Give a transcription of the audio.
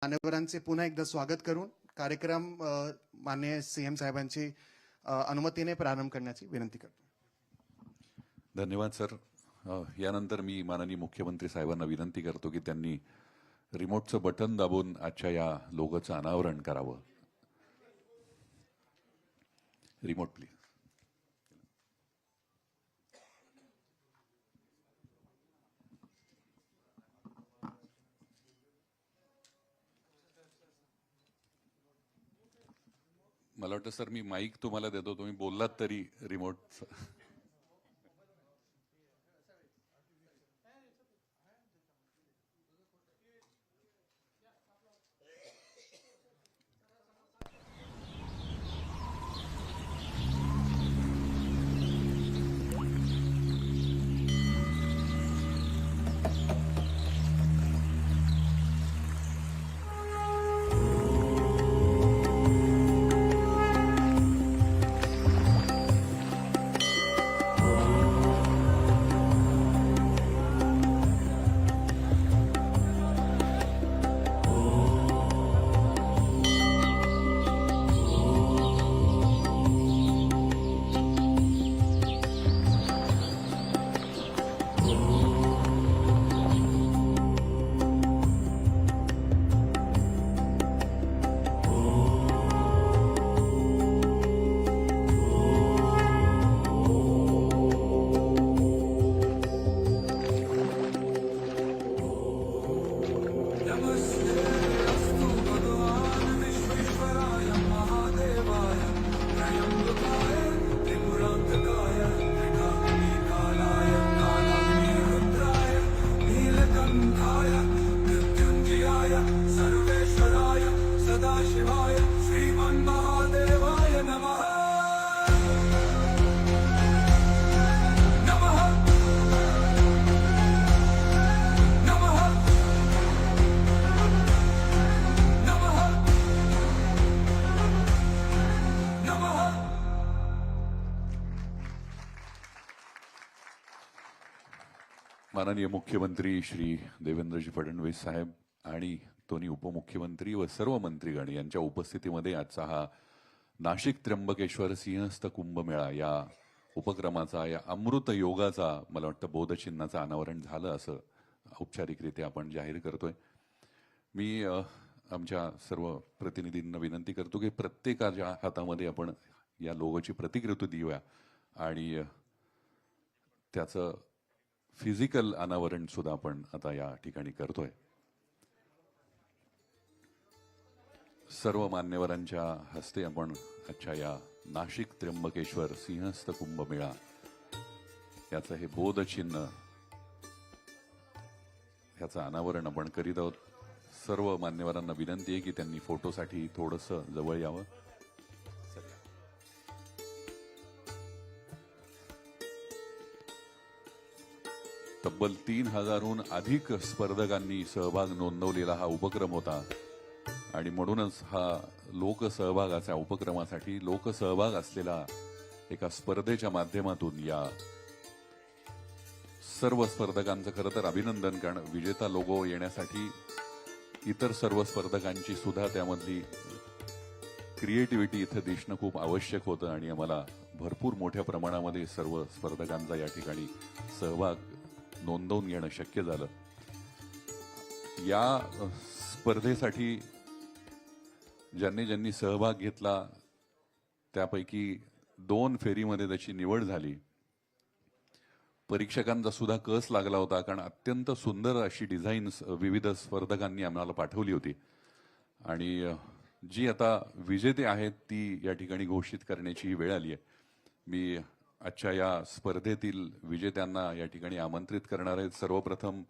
मान्यवरांचे पुन्हा एकदा स्वागत करून कार्यक्रम माननीय सीएम साहेबांची अनुमतीने प्रारंभ करण्याची विनंती करतो। धन्यवाद सर। यानंतर मी माननीय मुख्यमंत्री साहेबांना विनंती करतो की त्यांनी रिमोटचं बटन दाबून आजच्या या लोगोचं अनावरण करावं। Remote please. मला वाटतं सर मी माईक तुम्हाला देतो, तुम्ही बोललात तरी रिमोट। माननीय मुख्यमंत्री श्री देवेंद्रजी फडणवीस साहेब आणि दोन्ही उपमुख्यमंत्री व सर्व मंत्रीगण यांच्या उपस्थितीमध्ये आजचा हा नाशिक त्र्यंबकेश्वर सिंहस्थ कुंभमेळा या उपक्रमाचा, या अमृत योगाचा मला वाटतं बोधचिन्हाचं अनावरण झालं असं औपचारिकरित्या आपण जाहीर करतोय। मी आमच्या सर्व प्रतिनिधींना विनंती करतो की प्रत्येकाच्या हातामध्ये आपण या लोगोची प्रतिकृती देऊया आणि त्याचं फिजिकल अनावरण सुद्धा आपण आता या ठिकाणी करतोय। सर्व मान्यवरांच्या हस्ते आपण आजच्या या नाशिक त्र्यंबकेश्वर सिंहस्थ कुंभमेळा याचं हे बोधचिन्ह ह्याचं अनावरण आपण करीत आहोत। सर्व मान्यवरांना विनंती आहे की त्यांनी फोटोसाठी थोडंसं जवळ यावं। तब्बल 3000हून अधिक स्पर्धकांनी सहभाग नोंदवलेला हा उपक्रम होता आणि म्हणूनच हा लोकसहभागाच्या उपक्रमासाठी लोकसहभाग असलेला एका स्पर्धेच्या माध्यमातून या सर्व स्पर्धकांचं खरं तर अभिनंदन, कारण विजेता लोगो येण्यासाठी इतर सर्व स्पर्धकांची सुद्धा त्यामधली क्रिएटिव्हिटी इथं दिसणं खूप आवश्यक होतं आणि आम्हाला भरपूर मोठ्या प्रमाणामध्ये सर्व स्पर्धकांचा या ठिकाणी सहभाग नोंदवून घेणं शक्य झालं। या स्पर्धेसाठी ज्यांनी सहभाग घेतला त्यापैकी 2 फेरीमध्ये त्याची निवड झाली। परीक्षकांचा सुद्धा कस लागला होता, कारण अत्यंत सुंदर अशी डिझाईन्स विविध स्पर्धकांनी आम्हाला पाठवली होती आणि जी आता विजेते आहेत ती या ठिकाणी घोषित करण्याची वेळ आली आहे। मी आजच्या या स्पर्धेतील विजेत्यांना या ठिकाणी आमंत्रित करणार आहे। सर्वप्रथम